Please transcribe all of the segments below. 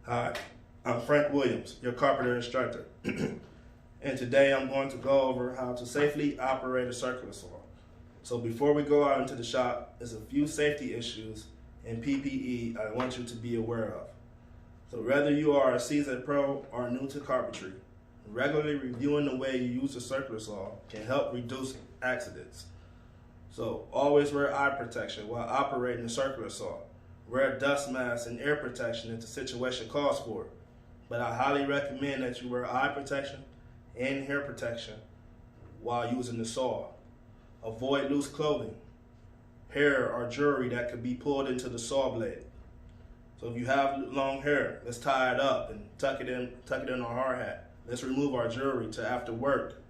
Hi, I'm Frank Williams, your carpenter instructor. And today I'm going to go over how to safely operate a circular saw. So before we go out into the shop, there's a few safety issues and PPE I want you to be aware of. So whether you are a seasoned pro or new to carpentry, regularly reviewing the way you use a circular saw can help reduce accidents. So always wear eye protection while operating a circular saw. Wear a dust mask and ear protection if the situation calls for it. But I highly recommend that you wear eye protection and hair protection while using the saw. Avoid loose clothing, hair, or jewelry that could be pulled into the saw blade. So if you have long hair, let's tie it up and tuck it in our hard hat. Let's remove our jewelry to after work.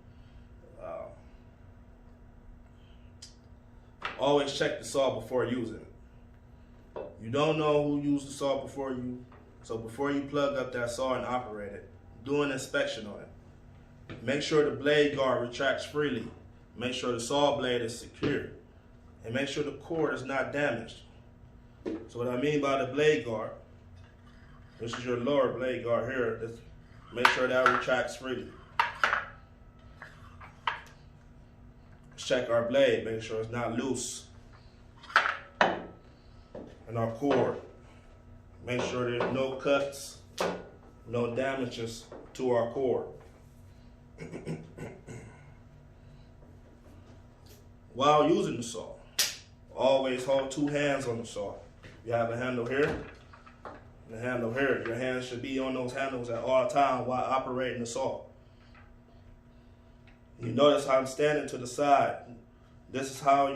Always check the saw before using it. You don't know who used the saw before you, so before you plug up that saw and operate it, do an inspection on it. Make sure the blade guard retracts freely. Make sure the saw blade is secure. And make sure the cord is not damaged. So what I mean by the blade guard, this is your lower blade guard here. Just make sure that retracts freely. Let's check our blade, make sure it's not loose. And our cord, make sure there's no cuts, no damages to our cord. While using the saw, always hold two hands on the saw. You have a handle here and a handle here. Your hands should be on those handles at all times while operating the saw. You notice how I'm standing to the side. This is how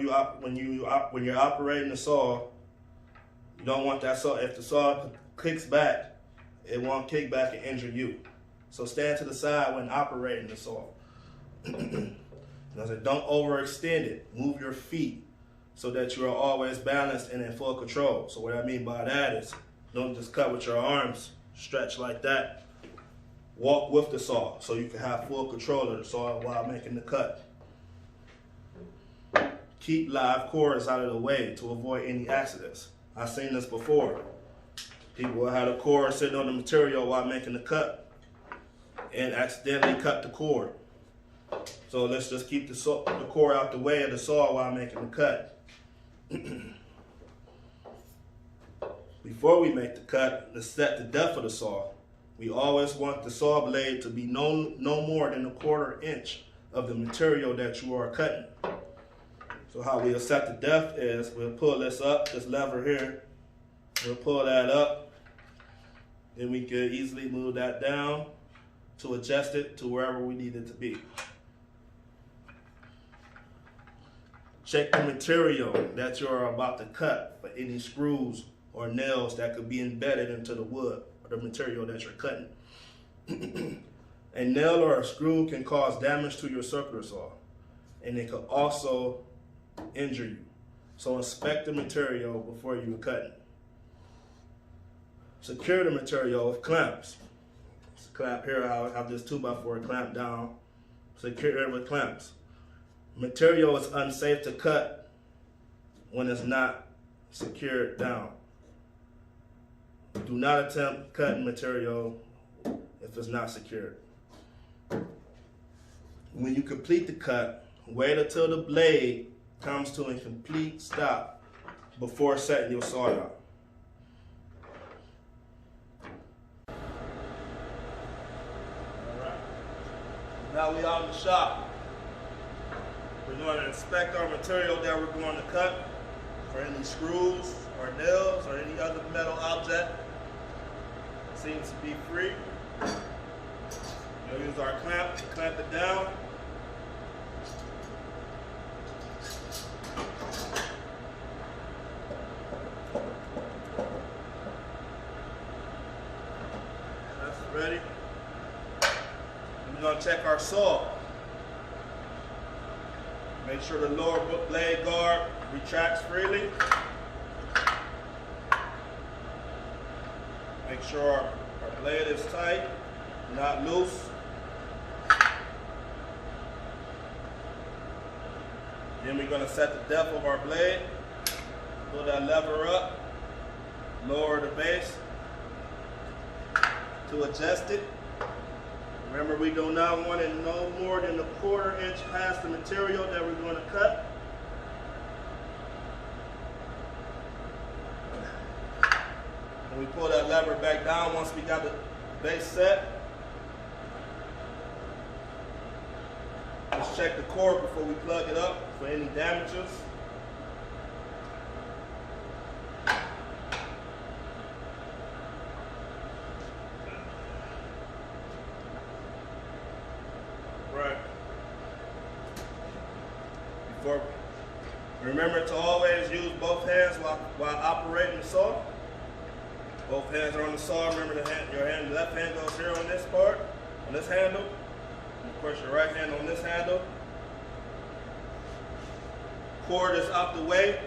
when you're operating the saw. You don't want that saw. If the saw kicks back, it won't kick back and injure you. So stand to the side when operating the saw. Don't overextend it. Move your feet so that you are always balanced and in full control. So what I mean by that is, don't just cut with your arms, stretch like that. Walk with the saw so you can have full control of the saw while making the cut. Keep live cords out of the way to avoid any accidents. I've seen this before. People will have a cord sitting on the material while making the cut and accidentally cut the cord. So let's just keep the cord out the way of the saw while making the cut. Before we make the cut, let's set the depth of the saw. We always want the saw blade to be no more than 1/4 inch of the material that you are cutting. So how we'll set the depth is we'll pull this up, this lever here. We'll pull that up. Then we could easily move that down to adjust it to wherever we need it to be. Check the material that you're about to cut for any screws or nails that could be embedded into the wood or the material that you're cutting. A nail or a screw can cause damage to your circular saw, and it could also injure you. So inspect the material before you cut it. Secure the material with clamps. This clamp here, I'll have this 2x4 clamp down. Secure it with clamps. Material is unsafe to cut when it's not secured down. Do not attempt cutting material if it's not secured. When you complete the cut, wait until the blade comes to a complete stop before setting your saw down. Alright, now we out in the shop. We're going to inspect our material that we're going to cut for any screws or nails or any other metal object. Seems to be free. We'll use our clamp to clamp it down. That's ready. We're going to check our saw. Make sure the lower blade guard retracts freely. Make sure our blade is tight, not loose. Then we're going to set the depth of our blade. Pull that lever up, lower the base. to adjust it. Remember, we do not want it no more than a 1/4 inch past the material that we're going to cut. And we pull that lever back down once we got the base set. Let's check the cord before we plug it up for any damages. Right. Remember to always use both hands while operating the saw. Both hands are on the saw. Remember your left hand goes here on this part, on this handle. Of course, your right hand on this handle. Cord is out the way.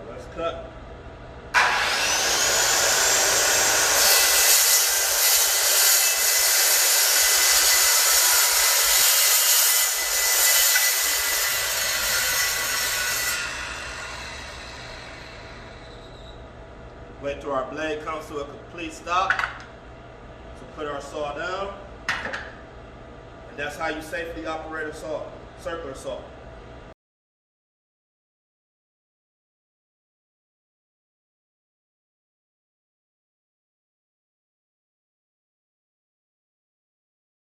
Now let's cut. Wait till our blade comes to a complete stop. So put our saw down. And that's how you safely operate a saw, circular saw.